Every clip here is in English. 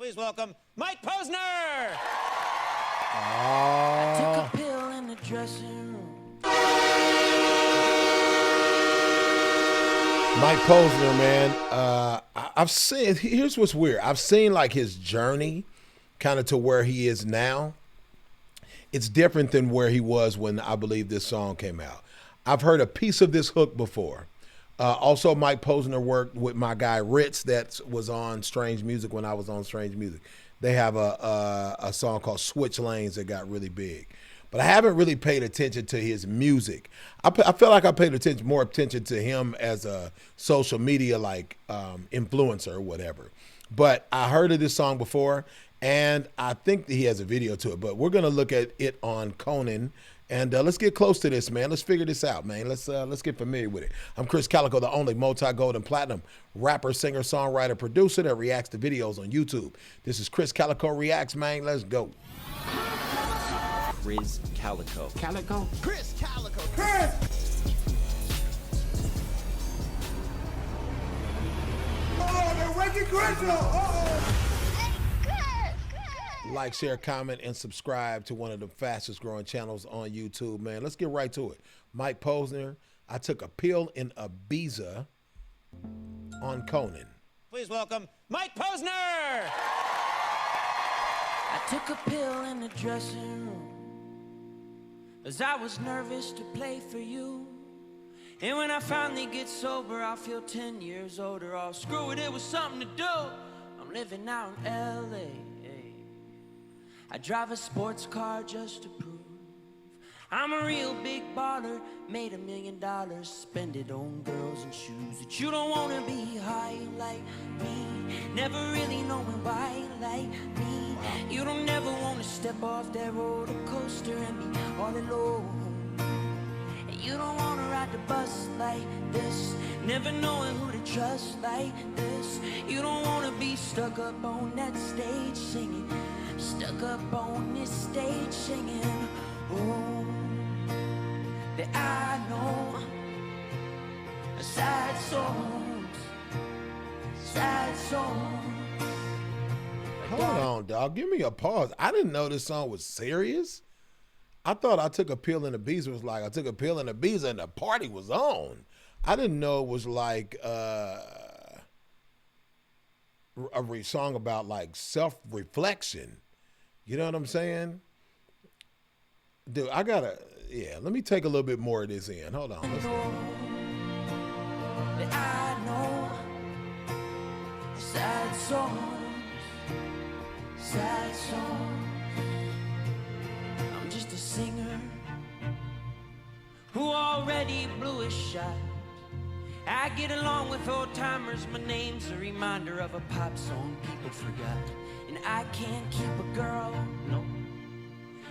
Please welcome Mike Posner. I took a pill in the dressing room. Mike Posner, man. I've seen, here's what's weird. I've seen like his journey kind of to where he is now. It's different than where he was when I believe this song came out. I've heard a piece of this hook before. Also, Mike Posner worked with my guy Ritz that was on Strange Music when I was on Strange Music. They have a song called Switch Lanes that got really big. But I haven't really paid attention to his music. I feel like I paid more attention to him as a social media like influencer or whatever. But I heard of this song before, and I think that he has a video to it. But we're gonna look at it on Conan, and let's get close to this, man. Let's figure this out, man. Let's get familiar with it. I'm Chris Calico, the only multi-gold and platinum rapper, singer, songwriter, producer that reacts to videos on YouTube. This is Chris Calico Reacts, man. Let's go. Chris Calico. Calico? Chris Calico. Chris! Oh, they're waking Chris up! Uh-oh! Like, share, comment, and subscribe to one of the fastest growing channels on YouTube, man. Let's get right to it. Mike Posner, I took a pill in Ibiza on Conan. Please welcome Mike Posner. I took a pill in the dressing room, as I was nervous to play for you. And when I finally get sober, I'll feel 10 years older. Oh, screw it, it was something to do. I'm living out in LA. I drive a sports car just to prove I'm a real big baller, made $1 million, spend it on girls and shoes. But you don't wanna be high like me, never really knowing why like me. You don't never wanna step off that roller coaster and be all alone. And you don't wanna ride the bus like this, never knowing who to trust like this. You don't wanna be stuck up on that stage singing, stuck up on this stage singing. Oh, that I know sad songs, sad songs. Hold on, dog. Give me a pause. I didn't know this song was serious. I thought I took a pill in Ibiza was like I took a pill in Ibiza and the party was on. I didn't know it was like a song about like self-reflection. You know what I'm saying? Dude, let me take a little bit more of this in. Hold on. That I know sad songs, sad songs. I'm just a singer who already blew a shot. I get along with old timers, my name's a reminder of a pop song people forgot. And I can't keep a girl, no,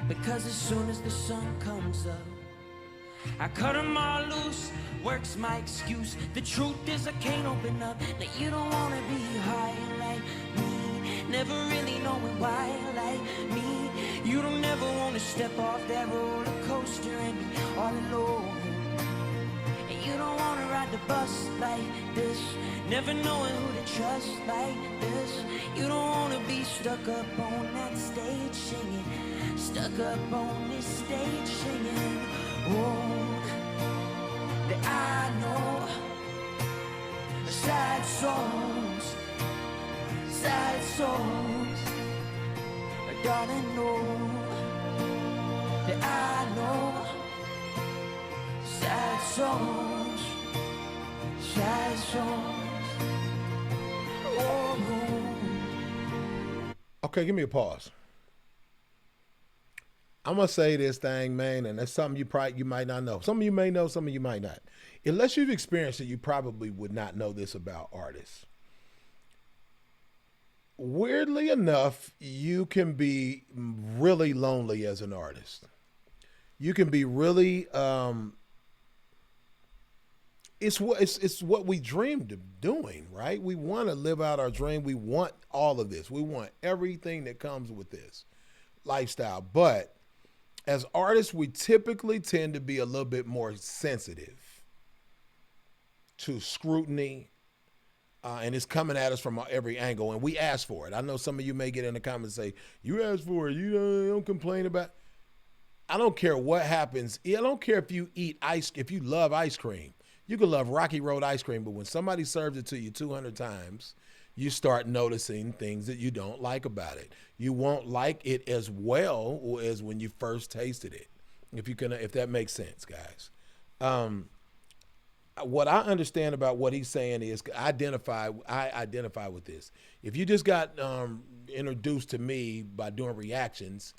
because as soon as the sun comes up, I cut them all loose, work's my excuse. The truth is I can't open up. Now you don't wanna be high like me, never really knowing why like me. You don't ever wanna step off that roller coaster and be all alone. And you don't wanna ride the bus like this, never knowing who to trust like this. You don't wanna be stuck up on that stage singing, stuck up on this stage singing. Oh, that I know sad songs, sad songs. But darling, know that I know sad songs, sad songs. Oh. Okay, give me a pause. I'm gonna say this thing, man, and that's something you might not know. Some of you may know, some of you might not. Unless you've experienced it, you probably would not know this about artists. Weirdly enough, you can be really lonely as an artist. You can be really it's what we dreamed of doing, right? We want to live out our dream. We want all of this. We want everything that comes with this lifestyle. But as artists, we typically tend to be a little bit more sensitive to scrutiny, and it's coming at us from every angle, and we ask for it. I know some of you may get in the comments and say, you asked for it, you don't complain about it. I don't care what happens. I don't care if you if you love ice cream. You can love Rocky Road ice cream, but when somebody serves it to you 200 times, you start noticing things that you don't like about it. You won't like it as well as when you first tasted it, if that makes sense, guys. What I understand about what he's saying is I identify with this. If you just got introduced to me by doing reactions,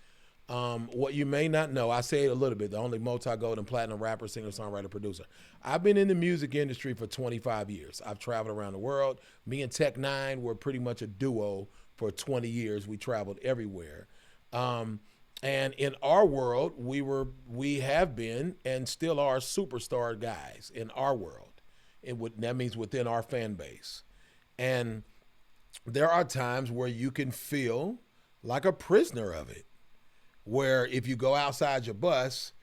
what you may not know, I say it a little bit, the only multi-gold and platinum rapper, singer, songwriter, producer. I've been in the music industry for 25 years. I've traveled around the world. Me and Tech Nine were pretty much a duo for 20 years. We traveled everywhere. And in our world, we have been and still are superstar guys in our world. That means within our fan base. And there are times where you can feel like a prisoner of it, where if you go outside your bus,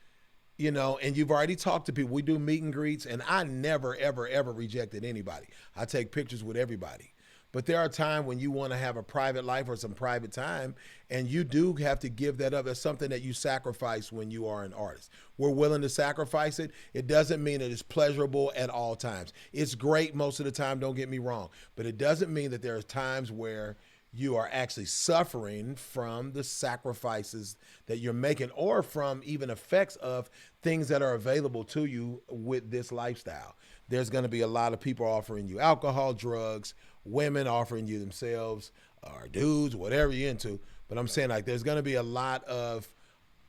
and you've already talked to people. We do meet and greets, and I never, ever, ever rejected anybody. I take pictures with everybody. But there are times when you want to have a private life or some private time, and you do have to give that up. It's something that you sacrifice when you are an artist. We're willing to sacrifice it. It doesn't mean that it's pleasurable at all times. It's great most of the time, don't get me wrong. But it doesn't mean that there are times where you are actually suffering from the sacrifices that you're making, or from even effects of things that are available to you with this lifestyle. There's going to be a lot of people offering you alcohol, drugs, women offering you themselves, or dudes, whatever you're into. But I'm saying, like, there's going to be a lot of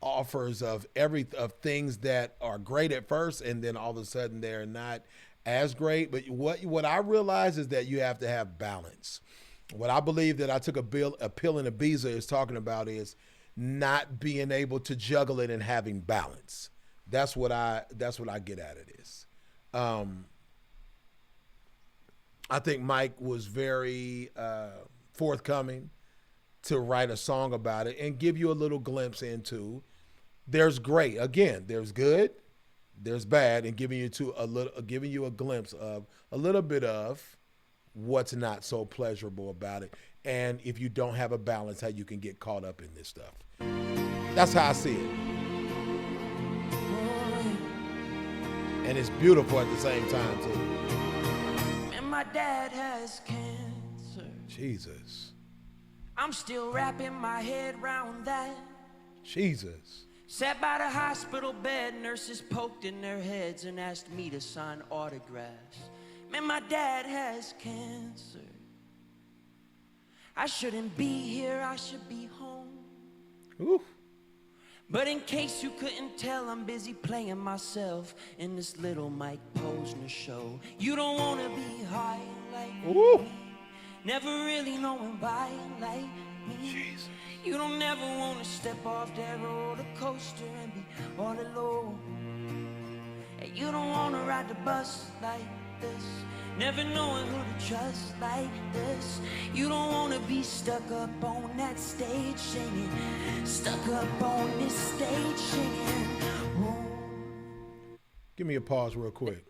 offers of things that are great at first, and then all of a sudden they're not as great. But what I realize is that you have to have balance. What I believe that I took a pill in Ibiza is talking about is not being able to juggle it and having balance. That's what I get out of this. I think Mike was very forthcoming to write a song about it and give you a little glimpse into. There's great, again. There's good, there's bad, and giving you a glimpse of a little bit of what's not so pleasurable about it, and if you don't have a balance, how you can get caught up in this stuff. That's how I see it. And it's beautiful at the same time, too. And my dad has cancer. Jesus. I'm still wrapping my head around that. Jesus. Sat by the hospital bed, nurses poked in their heads and asked me to sign autographs. Man, my dad has cancer. I shouldn't be here, I should be home. Ooh. But in case you couldn't tell, I'm busy playing myself in this little Mike Posner show. You don't want to be high like Ooh. me, never really knowing why like me. Jesus. You don't ever want to step off that roller coaster and be all alone. And you don't want to ride the bus like this, never knowing who to trust like this. You don't want to be stuck up on that stage singing, stuck up on this stage singing. Whoa. Give me a pause real quick.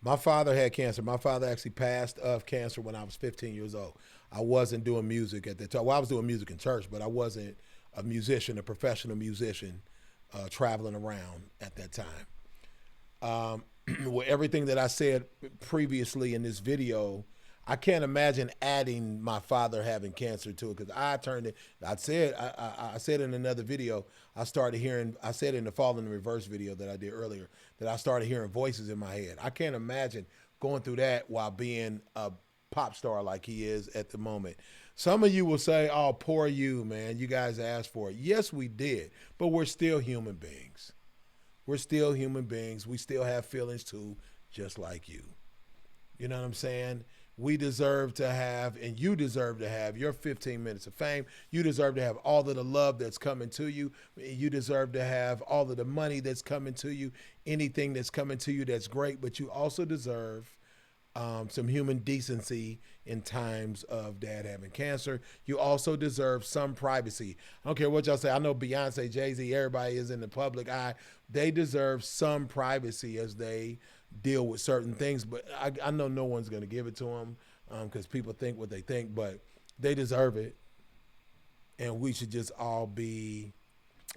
My father had cancer. My father actually passed of cancer when I was 15 years old. I wasn't doing music at that time. Well, I was doing music in church, but I wasn't a musician, a professional musician, traveling around at that time. With everything that I said previously in this video, I can't imagine adding my father having cancer to it, because I said in another video, I said in the Fall in the Reverse video that I did earlier, that I started hearing voices in my head. I can't imagine going through that while being a pop star like he is at the moment. Some of you will say, oh, poor you, man. You guys asked for it. Yes, we did, but we're still human beings. We're still human beings. We still have feelings too, just like you. You know what I'm saying? We deserve to have, and you deserve to have, your 15 minutes of fame. You deserve to have all of the love that's coming to you. You deserve to have all of the money that's coming to you. Anything that's coming to you that's great, but you also deserve some human decency in times of dad having cancer. You also deserve some privacy. I don't care what y'all say. I know Beyonce, Jay-Z, everybody is in the public eye. They deserve some privacy as they deal with certain things. But I know no one's going to give it to him because people think what they think, but they deserve it. And we should just all be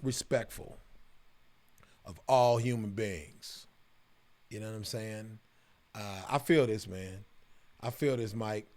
respectful of all human beings. You know what I'm saying? I feel this, man. I feel this, Mike.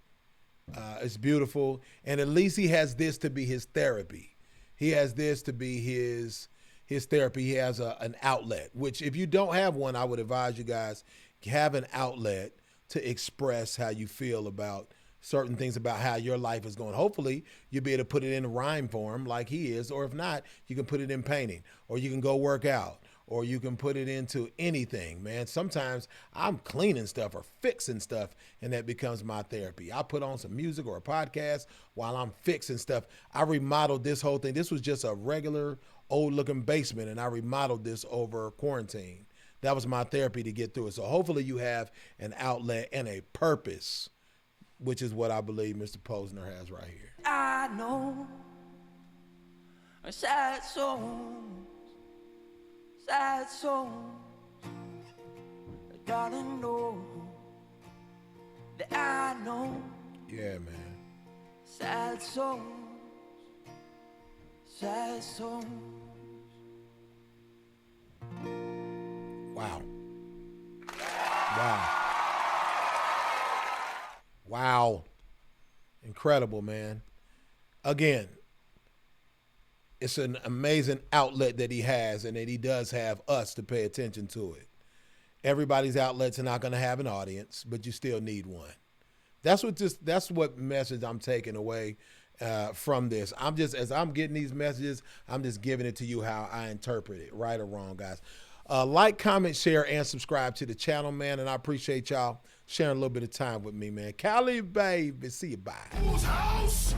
It's beautiful. And at least he has this to be his therapy. He has this to be his therapy. He has an outlet, which if you don't have one, I would advise you guys have an outlet to express how you feel about certain things about how your life is going. Hopefully, you'll be able to put it in rhyme form like he is, or if not, you can put it in painting, or you can go work out, or you can put it into anything, man. Sometimes I'm cleaning stuff or fixing stuff, and that becomes my therapy. I put on some music or a podcast while I'm fixing stuff. I remodeled this whole thing. This was just a regular old-looking basement, and I remodeled this over quarantine. That was my therapy to get through it. So hopefully you have an outlet and a purpose, which is what I believe Mr. Posner has right here. I know a sad songs, darling, know that I know. Yeah, man. Sad songs. Wow. Wow. Incredible, man. Again, it's an amazing outlet that he has, and that he does have us to pay attention to it. Everybody's outlets are not going to have an audience, but you still need one. That's what message I'm taking away from this. As I'm getting these messages, I'm just giving it to you how I interpret it, right or wrong, guys. Like, comment, share, and subscribe to the channel, man. And I appreciate y'all sharing a little bit of time with me, man. Cali, baby. See you. Bye. Whose house?